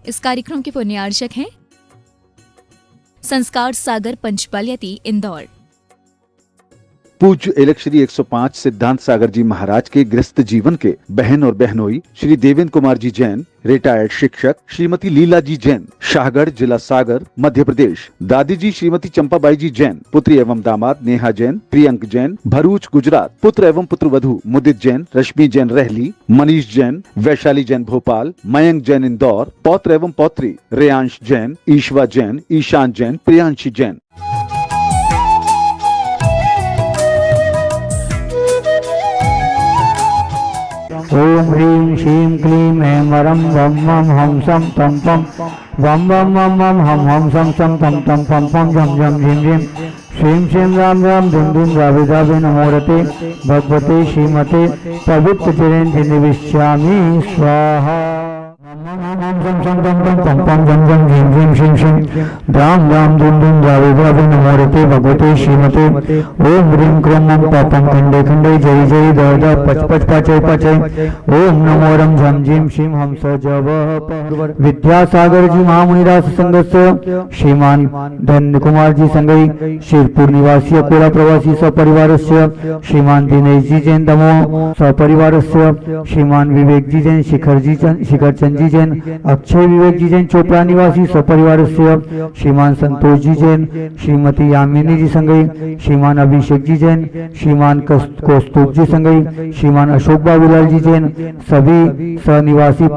इस कार्यक्रम के पुण्यार्चक हैं संस्कार सागर पंचपालियती इंदौर। पूज्य एलक श्री 105 सिद्धांत सागर जी महाराज के गृहस्थ जीवन के बहन और बहनोई श्री देवेंद्र कुमार जी जैन, रिटायर्ड शिक्षक, श्रीमती लीला जी जैन, शाहगढ़, जिला सागर, मध्य प्रदेश, दादी जी श्रीमती चंपाबाई जी जैन, पुत्री एवं दामाद नेहा जैन, प्रियंक जैन, भरूच, गुजरात, पुत्र एवं पुत्रवधू मुदित जैन, रश्मि जैन रहली, मनीष जैन, वैशाली जैन भोपाल, मयंक जैन इंदौर, पौत्र एवं पौत्री रेयांश जैन, ईश्वा जैन, ईशान जैन, प्रियांशी जैन। ओम ह्रीं श्रीं क्लीं ऐं वरं वं वं हं सं तं पं वं वं वं वं हं हं सं सं तं तं पं पं झं झं झिं झिं श्रीं श्रीं राम राम धुं धुं द्रावे द्रावे नमोरते भगवते श्रीमते पवित्र चिरेन्द्र निविष्यामि स्वाहा। ओम सं सं तं तं पं पं झं झं झिं झिं श्रीं श्रीं राम राम धुं धुं द्रावे द्रावे नमोरते भगवते श्रीमते ओम ह्रीं क्रों मं पापं खंडे खंडे जय जय द द पच पच पचय पचय ओम नमो रं झं झीं श्रीं हंस जव। विद्यासागर जी महामुनिराज संघस्य श्रीमान धन्य कुमार जी संगई शिरपुर निवासी अकोला प्रवासी सपरिवारस्य श्रीमान दिनेश जी जैन दमो सपरिवारस्य श्रीमान विवेक जी जैन शिखर चंद जी जैन अक्षय विवेक जी जैन चोपड़ा निवासी सपरिवारस्य श्रीमान संतोष जी जैन श्रीमती यामिनी जी संगई श्रीमान अभिषेक जी जैन श्रीमान कौस्तुभ जी संगई श्रीमान अशोक बाबूलाल जी जैन सभी सनिवासी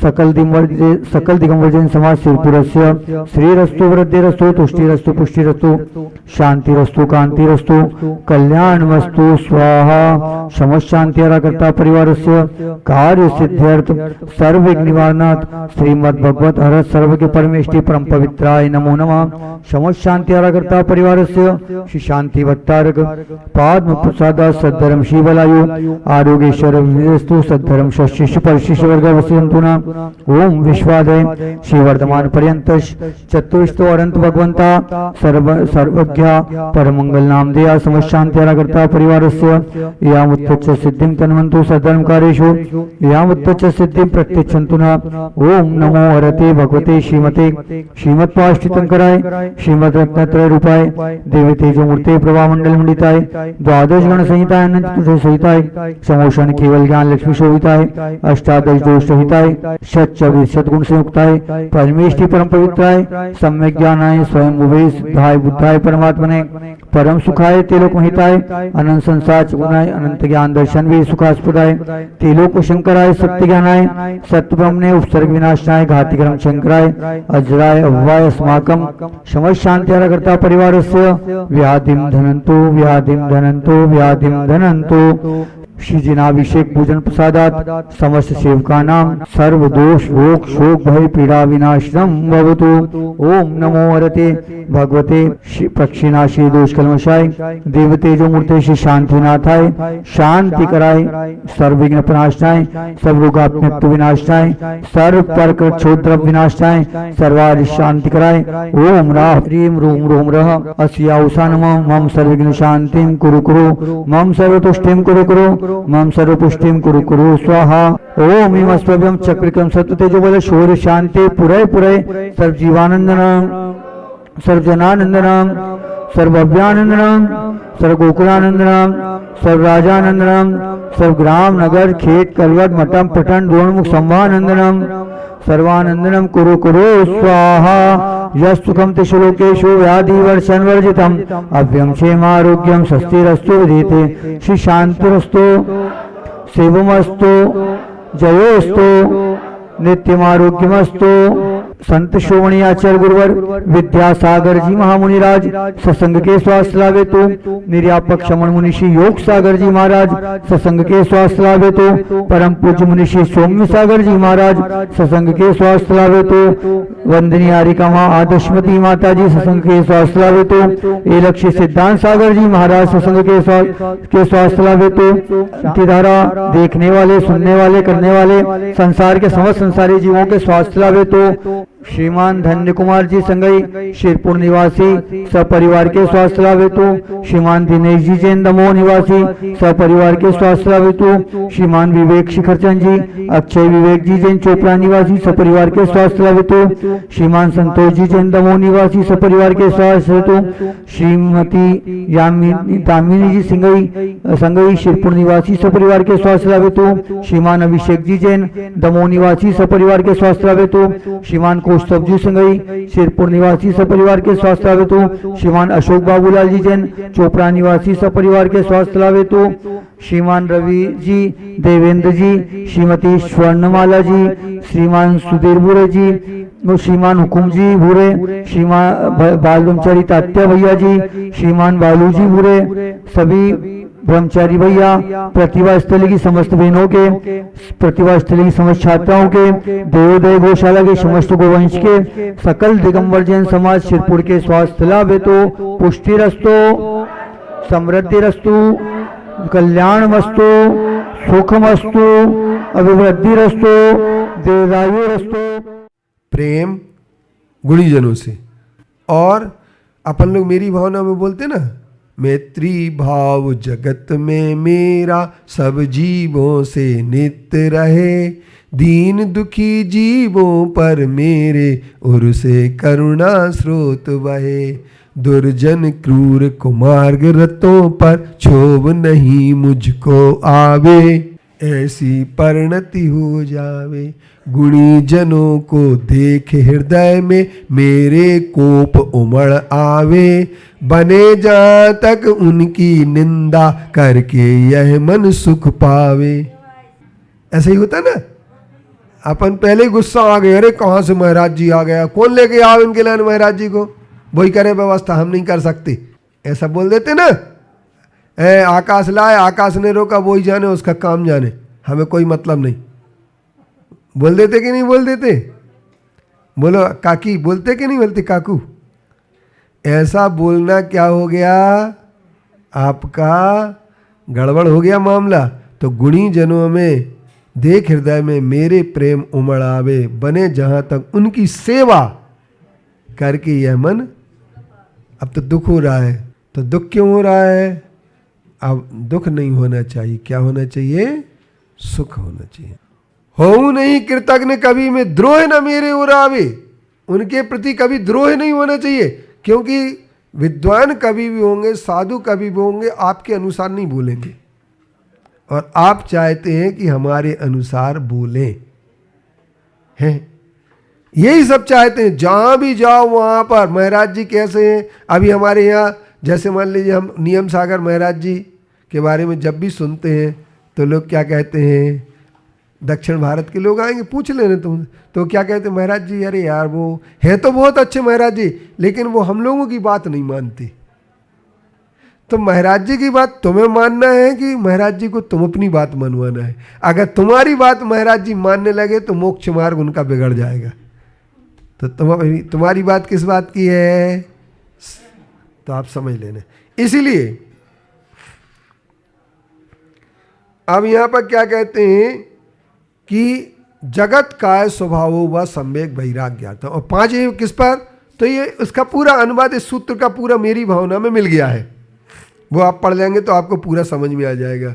सकल दिगंबर जैन समाज शिरपुरस्य श्रीरस्तु वृद्धिरस्तु तुष्टिरस्तु पुष्टिरस्तु शांतिरस्तु कांतिरस्तु कल्याणमस्तु स्वाहा। समशांति आराकर्ता परिवारस्य कार्य सिद्ध्यर्थ सर्वविघ्न निवारणार्थ श्रीमद् भगवत हर सर्वज्ञ परमेष्टि परम पवित्राय नमो नमः। समशांति आराकर्ता परिवारस्य श्री शांति भट्टारक पाद्म प्रसाद सद्धर्म शिवलायु आरोग्येश्वर विस्तु सद्धर्म शिष्य परिशिष्य वर्ग वसंतुना ओम विश्वादय श्री वर्धमान पर्यंत चतुष्टो अनंत भगवंता सर्वज्ञ परमंगल नाम देया समशांति आराकर्ता परिवारस्य यामुत्तच सिद्धिं तन्वन्तु सद्धर्म कार्येषु यामुत्तच सिद्धिं प्रत्यक्षन्तु न। ओम नमो हरते भगवते श्रीमते श्रीमत्पाष्टितंकराय श्रीमद् रत्नत्रय रूपाय देवी तेजो मूर्ते प्रभा मंडल मंडिताय द्वादश गण संहिताय अनंत संहिताय समोषण केवल ज्ञान लक्ष्मी शोभिताय अष्टादश दोष रहिताय शत गुण संयुक्ताय परमेष्टि परम पवित्राय सम्यक ज्ञानाय स्वयं उभे सिद्धाय बुद्धाय परमात्मने परम सुखाय तेलोक महिताय अनंत संसार गुणाय अनंत ज्ञान दर्शन वे सुखास्पदाय तेलोक शंकराय सत्य ज्ञानाय सत्य ब्रह्मणे उपसर्ग विनाशनाय घातिकरम शंकराय अजराय अव्वाय अस्माकं समशांति आराकर्ता परिवारस्य व्याधिं धनन्तु श्री जिनाभिषेक पूजन प्रसादात समस्त सेवका नाम सर्व दोष रोग शोक भय पीड़ा विनाशनम भवतु। ओम नमो हरते भगवते पक्षिनाशी दोष कलमशाय देवतेजो मूर्ते श्री शांतिनाथाय शांति कराय सर्वविघ्न प्रनाशनाय सब रोगात्मक विनाशनाय सर्व पर क्षोद्रव विनाशनाय सर्वारि शांति कराय ओम रा ह्रीं रूम रोम रह अस्या उषा नमः मम सर्वविघ्न शांतिं कुरु कुरु मम सर्वतुष्टिं कुरु कुरु मम सर्वपुष्टिं कुरु कुरु स्वाहा। ओम इम अस्वभ्यम चक्रिकम सत्व तेजो बल शौर्य शांति पुरय पुरय सर्व जीवानंदनम सर्व जनानंदनम सर्व अभ्यानंदनम सर्व गोकुलानंदनम सर्व राजानंदनम सर्व ग्राम नगर खेत कलवट मठम पठन द्रोणमुख संभानंदनम सर्वानंदनम कुरु कुरु स्वाहा। यस्तुकम तिशलोकेशु व्याधि वर्षन वर्जितम अभ्यम क्षेमारोग्यम स्वस्तिरस्तु विधीते श्री शांतिरस्तु शिवमस्तु जयोस्तु नित्यमारोग्यमस्तु। संत श्रोमणी आचार्य गुरुवर विद्यासागर जी महामुनिराज सत्संग के स्वास्थ्य लाभे तो निर्यापक शमन मुनिषि योग सागर जी महाराज सत्संग के स्वास्थ्य लाभे तो परम पूज्य मुनिषि सौम्य सागर जी महाराज सत्संग के स्वास्थ्य लाभे तो वंदनीय आरिका माँ आदर्शमती माता जी सत्संग के स्वास्थ्य लाभे तो एलक्षी सिद्धांत सागर जी महाराज सत्संग के स्वास्थ्य लाभे तो शांतिधारा देखने वाले सुनने वाले करने वाले संसार के समस्त संसारी जीवों के स्वास्थ्य लाभे तो श्रीमान धन्य कुमार जी संगई शिरपुर निवासी सपरिवार के स्वास्थ्य लाभ हेतु, श्रीमान दिनेश जी जैन दमोह निवासी सपरिवार के स्वास्थ्य लाभ हेतु, श्रीमान विवेक शिखर चंद जी अक्षय विवेक जी जैन चोपड़ा निवासी सपरिवार के स्वास्थ्य लाभ हेतु, श्रीमान संतोष जी जैन दमोह निवासी सपरिवार के स्वास्थ्य हेतु, श्रीमती दामिनी जी संगई शिरपुर निवासी सपरिवार के स्वास्थ्य लाभ हेतु, श्रीमान अभिषेक जी जैन दमोह निवासी सपरिवार के स्वास्थ्य लाभ हेतु, श्रीमान कौस्तभ जी संगई शिरपुर निवासी सपरिवार के स्वास्थ्य लाभ हेतु, श्रीमान अशोक बाबूलाल जी जैन चोपड़ा निवासी सपरिवार के स्वास्थ्य लाभ हेतु, श्रीमान रवि जी देवेंद्र जी श्रीमती स्वर्णमाला जी श्रीमान सुधीर भूरे जी श्रीमान हुकुम जी भूरे श्रीमान बालब्रह्मचारी तात्या भैया जी श्रीमान बालू जी भूरे सभी ब्रह्मचारी भैया प्रतिभा स्थली की समस्त बहनों के प्रतिभा स्थली की समस्त छात्राओं के देवोदय गौशाला के समस्त गोवंश के सकल दिगंबर जैन समाज शिरपुर के स्वास्थ्य लाभ हेतु पुष्टि रस्तु समृद्धि रस्तु कल्याण वस्तु सुखम वस्तु अभिवृद्धि रस्तु दीर्घायु रस्तु। प्रेम गुणीजनों से, और अपन लोग मेरी भावना में बोलते ना, मैत्री भाव जगत में मेरा सब जीवों से नित्य रहे, दीन दुखी जीवों पर मेरे उर से करुणा स्रोत बहे, दुर्जन क्रूर कुमार्ग रतों पर क्षोभ नहीं मुझको आवे, ऐसी परिणति हो जावे, गुणी जनों को देख हृदय में मेरे कोप उमड़ आवे, बने जहाँ तक उनकी निंदा करके यह मन सुख पावे। ऐसा ही होता ना, अपन पहले ही गुस्सा आ गए, अरे कहाँ से महाराज जी आ गया, कौन लेके आओ इनके लाइन महाराज जी को, वही करे व्यवस्था, हम नहीं कर सकते, ऐसा बोल देते ना। आकाश लाए, आकाश ने रोका, वही जाने, उसका काम जाने, हमें कोई मतलब नहीं। बोल देते कि नहीं बोल देते? बोलो काकी, बोलते कि नहीं बोलते काकू? ऐसा बोलना क्या हो गया, आपका गड़बड़ हो गया मामला। तो गुणी जनों में देख हृदय में मेरे प्रेम उमड़ आवे, बने जहां तक उनकी सेवा करके यह मन। अब तो दुख हो रहा है, तो दुख क्यों हो रहा है? अब दुख नहीं होना चाहिए, क्या होना चाहिए? सुख होना चाहिए। हो नहीं कृतज्ञ कभी में द्रोह न मेरे उरावे, उनके प्रति कभी द्रोह नहीं होना चाहिए, क्योंकि विद्वान कभी भी होंगे, साधु कभी भी होंगे, आपके अनुसार नहीं बोलेंगे, और आप चाहते हैं कि हमारे अनुसार बोलें, हैं, यही सब चाहते हैं। जहां भी जाओ वहां पर महाराज जी कैसे हैं। अभी हमारे यहाँ जैसे मान लीजिए हम नियम सागर महाराज जी के बारे में जब भी सुनते हैं तो लोग क्या कहते हैं, दक्षिण भारत के लोग आएंगे, पूछ लेने तुम, तो क्या कहते हैं, महाराज जी अरे यार वो है तो बहुत अच्छे महाराज जी, लेकिन वो हम लोगों की बात नहीं मानते। तो महाराज जी की बात तुम्हें मानना है कि महाराज जी को तुम अपनी बात मनवाना है? अगर तुम्हारी बात महाराज जी मानने लगे तो मोक्ष मार्ग उनका बिगड़ जाएगा। तो तुम्हारी बात किस बात की है, तो आप समझ लेना। इसीलिए अब यहां पर क्या कहते हैं कि जगत काय स्वभाव व सम्यक वैराग्यार्थम, और 5 किस पर, तो ये उसका पूरा अनुवाद इस सूत्र का पूरा मेरी भावना में मिल गया है, वो आप पढ़ लेंगे तो आपको पूरा समझ में आ जाएगा।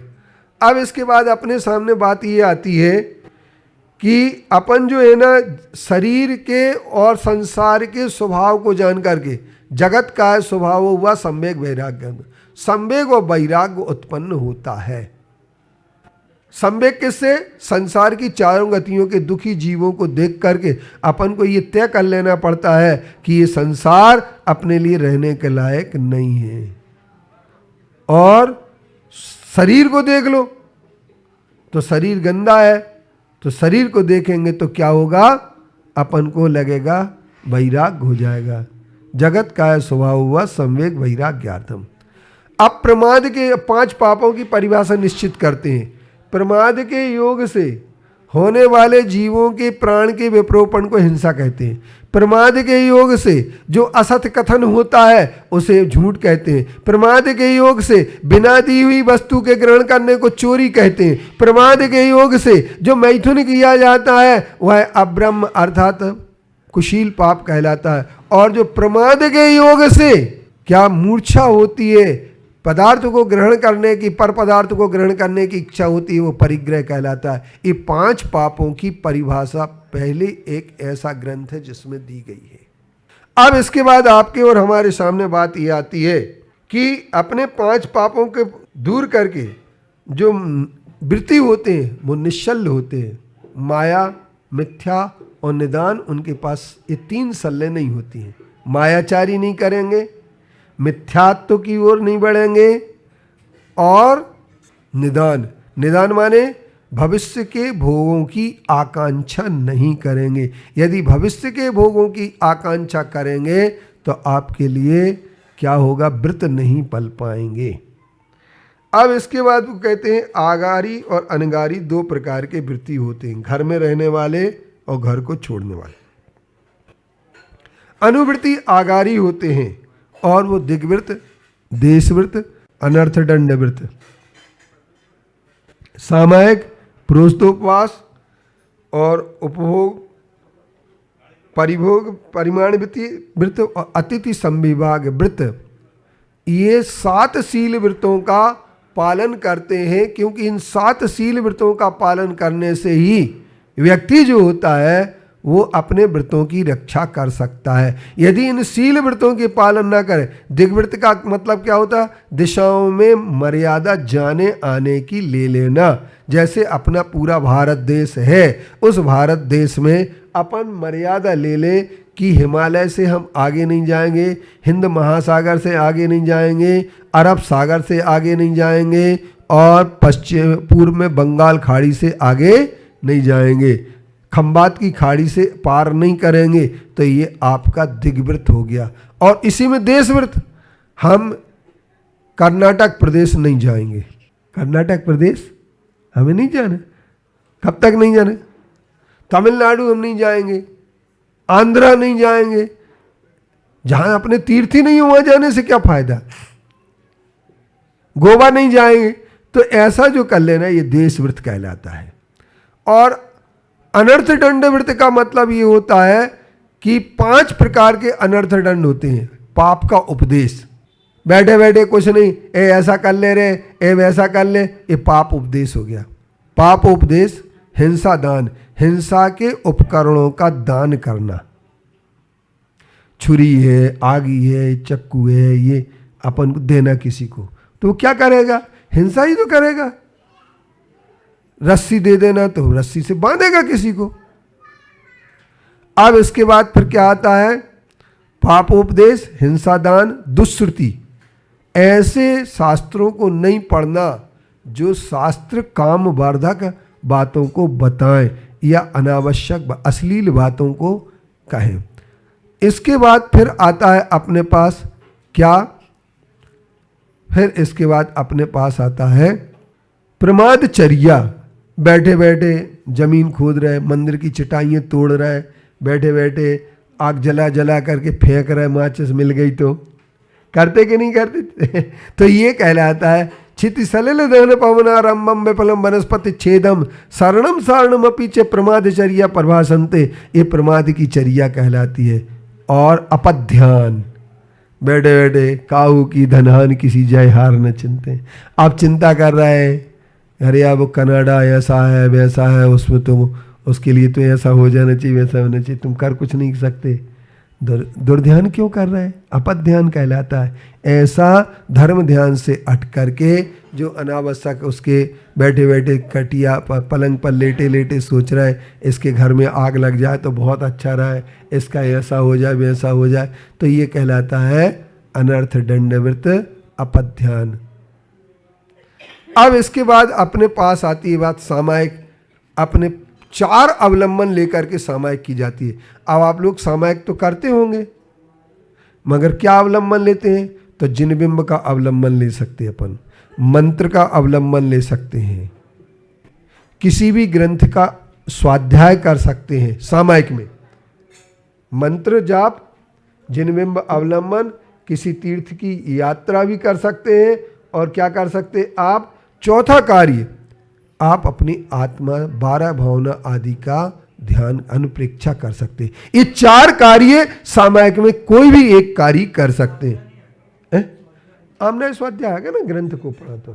अब इसके बाद अपने सामने बात ये आती है कि अपन जो है ना शरीर के और संसार के स्वभाव को जान करके जगत का स्वभाव हुआ सम्यक वैराग्य, सम्वेग और वैराग्य उत्पन्न होता है। सम्वेग किससे? संसार की चारों गतियों के दुखी जीवों को देख करके अपन को ये तय कर लेना पड़ता है कि ये संसार अपने लिए रहने के लायक नहीं है। और शरीर को देख लो तो शरीर गंदा है, तो शरीर को देखेंगे तो क्या होगा, अपन को लगेगा वैराग्य हो जाएगा। जगत का स्वभाव हुआ संवेग वैराग्यार्थम। अब प्रमाद के 5 पापों की परिभाषा निश्चित करते हैं। प्रमाद के योग से होने वाले जीवों के प्राण के विप्रोपण को हिंसा कहते हैं। प्रमाद के योग से जो असत कथन होता है उसे झूठ कहते हैं। प्रमाद के योग से बिना दी हुई वस्तु के ग्रहण करने को चोरी कहते हैं। प्रमाद के योग से जो मैथुन किया जाता है वह अब्रह्म अर्थात कुशील पाप कहलाता है। और जो प्रमाद के योग से क्या मूर्छा होती है, पदार्थ को ग्रहण करने की, पर पदार्थ को ग्रहण करने की इच्छा होती है, वो परिग्रह कहलाता है। ये 5 पापों की परिभाषा पहले एक ऐसा ग्रंथ है जिसमें दी गई है। अब इसके बाद आपके और हमारे सामने बात ये आती है कि अपने 5 पापों के दूर करके जो वृत्ति होते हैं वो निश्चल होते हैं। माया, मिथ्या और निदान, उनके पास ये 3 सल्ले नहीं होती हैं। मायाचारी नहीं करेंगे, मिथ्यात्व की ओर नहीं बढ़ेंगे, और निदान माने भविष्य के भोगों की आकांक्षा नहीं करेंगे। यदि भविष्य के भोगों की आकांक्षा करेंगे तो आपके लिए क्या होगा, व्रत नहीं पल पाएंगे। अब इसके बाद वो कहते हैं आगारी और अनगारी 2 प्रकार के वृत्ति होते हैं, घर में रहने वाले और घर को छोड़ने वाले। अनुवृत्ति आगारी होते हैं और वो दिग्वृत्त, देशवृत्त, अनर्थ दंड वृत्त, सामायिक, प्रोस्तोपवास और उपभोग, परिभोग, परिमाण वृत्त और अतिथि संविभाग वृत्त, ये 7 शील वृत्तों का पालन करते हैं। क्योंकि इन 7 शील वृत्तों का पालन करने से ही व्यक्ति जो होता है वो अपने व्रतों की रक्षा कर सकता है। यदि इन शील व्रतों के पालन ना करे, दिग्वृत्त का मतलब क्या होता है, दिशाओं में मर्यादा जाने आने की ले लेना। जैसे अपना पूरा भारत देश है, उस भारत देश में अपन मर्यादा ले ले कि हिमालय से हम आगे नहीं जाएंगे, हिंद महासागर से आगे नहीं जाएंगे, अरब सागर से आगे नहीं जाएंगे, और पश्चिम पूर्व में बंगाल खाड़ी से आगे नहीं जाएंगे, खंबात की खाड़ी से पार नहीं करेंगे। तो ये आपका दिग्वृत्त हो गया। और इसी में देशवृत्त, हम कर्नाटक प्रदेश नहीं जाएंगे। कर्नाटक प्रदेश हमें नहीं जाना। कब तक नहीं जाना? तमिलनाडु हम नहीं जाएंगे, आंध्रा नहीं जाएंगे। जहां अपने तीर्थ ही नहीं हुआ, जाने से क्या फायदा। गोवा नहीं जाएंगे। तो ऐसा जो कर लेना, ये देशवृत्त कहलाता है। और अनर्थ दंड वृत्त का मतलब ये होता है कि 5 प्रकार के अनर्थ दंड होते हैं। पाप का उपदेश, बैठे बैठे कुछ नहीं, ए ऐसा कर ले रे, ए वैसा कर ले, ये पाप उपदेश हो गया। पाप उपदेश, हिंसा दान, हिंसा के उपकरणों का दान करना, छुरी है, आगी है, चक्कू है, ये अपन को देना किसी को, तो वो क्या करेगा, हिंसा ही तो करेगा। रस्सी दे देना तो रस्सी से बांधेगा किसी को। अब इसके बाद फिर क्या आता है, पापोपदेश, हिंसा दान, दुष्श्रुति। ऐसे शास्त्रों को नहीं पढ़ना जो शास्त्र काम वर्धक बातों को बताएं या अनावश्यक अश्लील बातों को कहें। इसके बाद फिर आता है अपने पास क्या, फिर इसके बाद अपने पास आता है प्रमादचर्या। बैठे बैठे जमीन खोद रहे, मंदिर की चटाइयाँ तोड़ रहे, बैठे बैठे आग जला जला करके फेंक रहे, माचिस मिल गई तो करते कि नहीं करते। तो ये कहलाता है छिति सलिल दहन पवनारंभम विफलम वनस्पति छेदम शरणम शरणम अपीचे प्रमादचर्या प्रभासन्ते। ये प्रमाद की चर्या कहलाती है। और अपध्यान, बैठे बैठे काहू की धनहान किसी जय हार न चिंते। आप चिंता कर रहे हैं, अरे यार वो कनाडा ऐसा है वैसा है, उसमें तो उसके लिए तो ऐसा हो जाना चाहिए वैसा होना चाहिए, तुम कर कुछ नहीं सकते। दुर्ध्यान क्यों कर रहे हैं, अपध्यान कहलाता है। ऐसा धर्म ध्यान से हट करके जो अनावश्यक उसके बैठे बैठे कटिया पलंग पर लेटे लेटे सोच रहा है इसके घर में आग लग जाए तो बहुत अच्छा रहा है, इसका ऐसा हो जाए वैसा हो जाए, तो ये कहलाता है अनर्थ दंडवृत्त अपध्यान। अब इसके बाद अपने पास आती है बात सामायिक। अपने 4 अवलंबन लेकर के सामायिक की जाती है। अब आप लोग सामायिक तो करते होंगे, मगर क्या अवलंबन लेते हैं, तो जिनबिंब का अवलंबन ले सकते हैं अपन, मंत्र का अवलंबन ले सकते हैं, किसी भी ग्रंथ का स्वाध्याय कर सकते हैं सामायिक में। मंत्र जाप, जिनबिंब अवलंबन, किसी तीर्थ की यात्रा भी कर सकते हैं। और क्या कर सकते हैं आप, चौथा कार्य, आप अपनी आत्मा 12 भावना आदि का ध्यान, अनुप्रेक्षा कर सकते हैं। ये 4 कार्य सामायिक में कोई भी एक कार्य कर सकते हैं। आमना स्वाध्याय आ गया ना, ग्रंथ को पढ़ा तो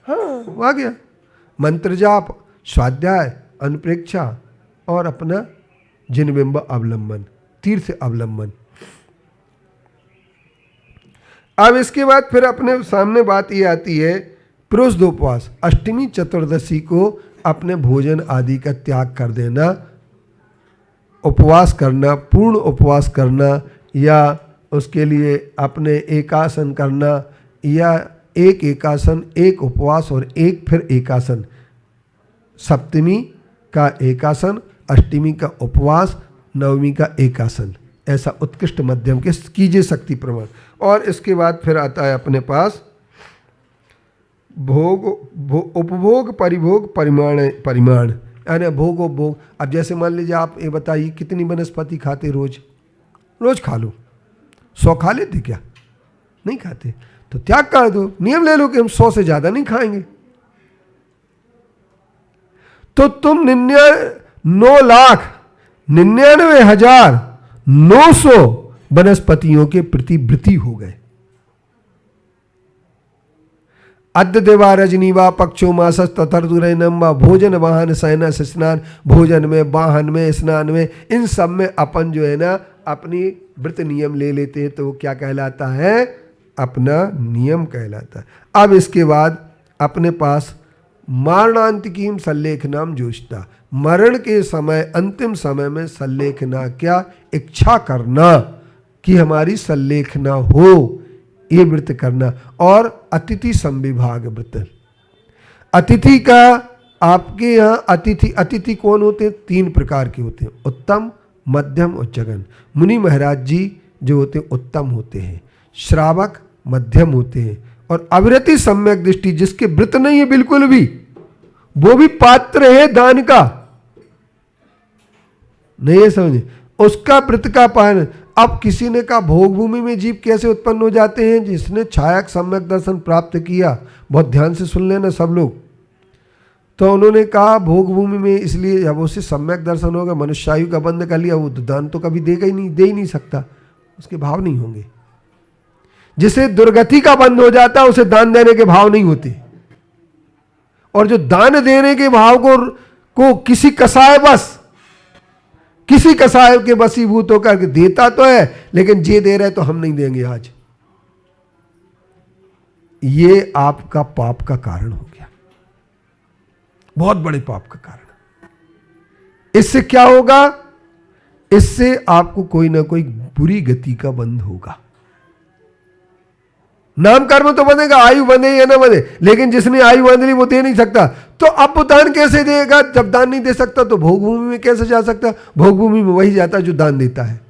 हाँ वो आ गया। मंत्र जाप, स्वाध्याय, अनुप्रेक्षा और अपना जिनबिंब अवलंबन, तीर्थ अवलंबन। अब इसके बाद फिर अपने सामने बात ये आती है पुरुषोपवास। अष्टमी चतुर्दशी को अपने भोजन आदि का त्याग कर देना, उपवास करना, पूर्ण उपवास करना, या उसके लिए अपने एकासन करना, या एक एकासन, एक उपवास और एक फिर एकासन। सप्तमी का एकासन, अष्टमी का उपवास, नवमी का एकासन, ऐसा उत्कृष्ट मध्यम के कीजिए शक्ति प्रमाण। और इसके बाद फिर आता है अपने पास भोग, उपभोग, परिभोग, परिमाण, यानी भोग उपभोग। अब जैसे मान लीजिए आप ये बताइए कितनी वनस्पति खाते रोज? रोज खा लो। 100 खा लेते क्या? नहीं खाते, तो त्याग कर दो, नियम ले लो कि हम 100 से ज्यादा नहीं खाएंगे। तो तुम 9,99,900 वनस्पतियों के प्रति वृत्ति हो गए। अद्य देवा रजनीवा पक्षो मासस ततर्दुरैनम व भोजन वाहन शयन स्नान, भोजन में, वाहन में, स्नान में, इन सब में अपन जो है ना अपनी व्रत नियम ले लेते हैं, तो वो क्या कहलाता है? अपना नियम कहलाता है। अब इसके बाद अपने पास मारणांतिकीम सल्लेखनाम जोशता, मरण के समय, अंतिम समय में सल्लेखना, क्या इच्छा करना कि हमारी सल्लेखना हो, ये व्रत करना। और अतिथि संविभाग व्रत। अतिथि का आपके यहाँ अतिथि कौन होते हैं? 3 प्रकार के होते हैं, उत्तम, मध्यम और जघन। मुनि महाराज जी जो होते हैं उत्तम होते हैं, श्रावक मध्यम होते हैं, और अविरति सम्यक दृष्टि जिसके व्रत नहीं है बिल्कुल भी, वो भी पात्र है दान का। नहीं है समझे? उसका व्रत का पालन। अब किसी ने कहा भोग भूमि में जीव कैसे उत्पन्न हो जाते हैं? जिसने छायक सम्यक दर्शन प्राप्त किया, बहुत ध्यान से सुन लेना सब लोग। तो उन्होंने कहा भोग भूमि में इसलिए जब उसे सम्यक दर्शन होगा, मनुष्यायु का बंध कर लिया, वो तो दान तो कभी देगा ही नहीं, दे ही नहीं सकता, उसके भाव नहीं होंगे। जिसे दुर्गति का बंध हो जाता है उसे दान देने के भाव नहीं होते। और जो दान देने के भाव को किसी कसाय के वशीभूत होकर देता तो है, लेकिन जे दे रहे तो हम नहीं देंगे आज, ये आपका पाप का कारण हो गया, बहुत बड़े पाप का कारण। इससे क्या होगा? इससे आपको कोई ना कोई बुरी गति का बंध होगा। नाम कर्म तो बनेगा, आयु बने या ना बने, लेकिन जिसने आयु बांध ली वो दे नहीं सकता। तो अब वो दान कैसे देगा? जब दान नहीं दे सकता तो भोग भूमि में कैसे जा सकता? भोग भूमि में वही जाता जो दान देता है।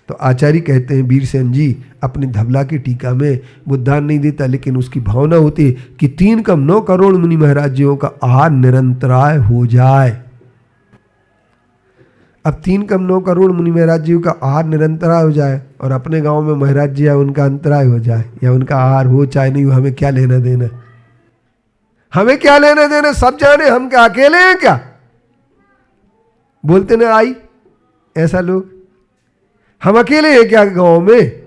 तो आचार्य कहते हैं वीरसेन जी अपनी धवला की टीका में, वो दान नहीं देता लेकिन उसकी भावना होती है कि 3 कम 9 करोड़ मुनि महाराज जियों का आहार निरंतराय हो जाए। अब 3 कम 9 करोड़ मुनि महाराज जी का आहार निरंतराय हो जाए, और अपने गांव में महाराज जी या उनका अंतराय हो जाए, या उनका आहार हो चाहे नहीं हो, हमें क्या लेना देना? हमें क्या लेना देना? सब जाने, हम क्या अकेले हैं क्या? बोलते ना आई ऐसा लोग, हम अकेले हैं क्या गांव में?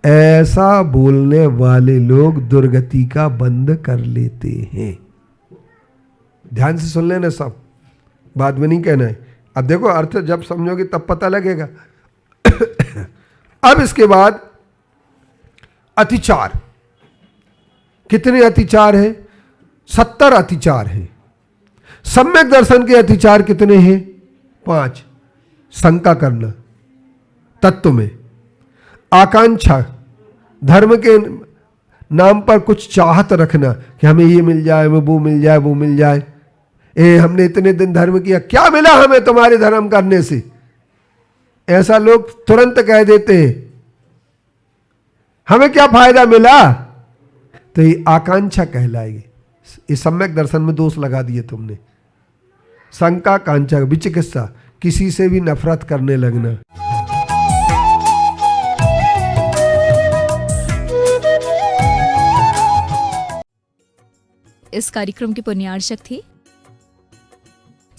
ऐसा बोलने वाले लोग दुर्गति का बंद कर लेते हैं। ध्यान से सुन लेना सब, बाद में नहीं कहना है। अब देखो अर्थ जब समझोगे तब पता लगेगा। अब इसके बाद अतिचार। कितने अतिचार हैं? 70 अतिचार हैं। सम्यक दर्शन के अतिचार कितने हैं? 5। शंका करना तत्व में, आकांक्षा, धर्म के नाम पर कुछ चाहत रखना कि हमें ये मिल जाए, हमें वो मिल जाए, वो मिल जाए, हमने इतने दिन धर्म किया, क्या मिला हमें तुम्हारे धर्म करने से? ऐसा लोग तुरंत कह देते हैं, हमें क्या फायदा मिला? तो ये आकांक्षा कहलाएगी। इस सम्यक दर्शन में दोष लगा दिए तुमने। शंका, कांक्षा, विचिकित्सा, किसी से भी नफरत करने लगना। इस कार्यक्रम के पुण्यार्चक थे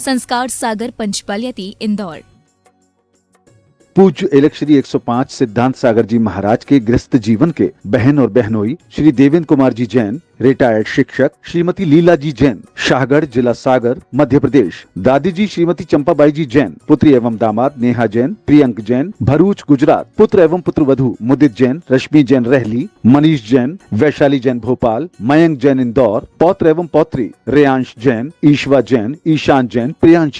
संस्कार सागर पंचपालियाती इंदौर। पूज्य एलक श्री 105 सिद्धांत सागर जी महाराज के गृहस्थ जीवन के बहन और बहनोई श्री देवेंद्र कुमार जी जैन, रिटायर्ड शिक्षक श्रीमती लीला जी जैन, शाहगढ़, जिला सागर, मध्य प्रदेश, दादी जी श्रीमती चंपाबाई जी जैन, पुत्री एवं दामाद नेहा जैन, प्रियंक जैन, भरूच, गुजरात, पुत्र एवं पुत्रवधू मुदित जैन, रश्मि जैन रहली, मनीष जैन, वैशाली जैन भोपाल, मयंक जैन इंदौर, पौत्र एवं पौत्री रेयांश जैन, ईश्वा जैन, ईशान जैन, प्रियांश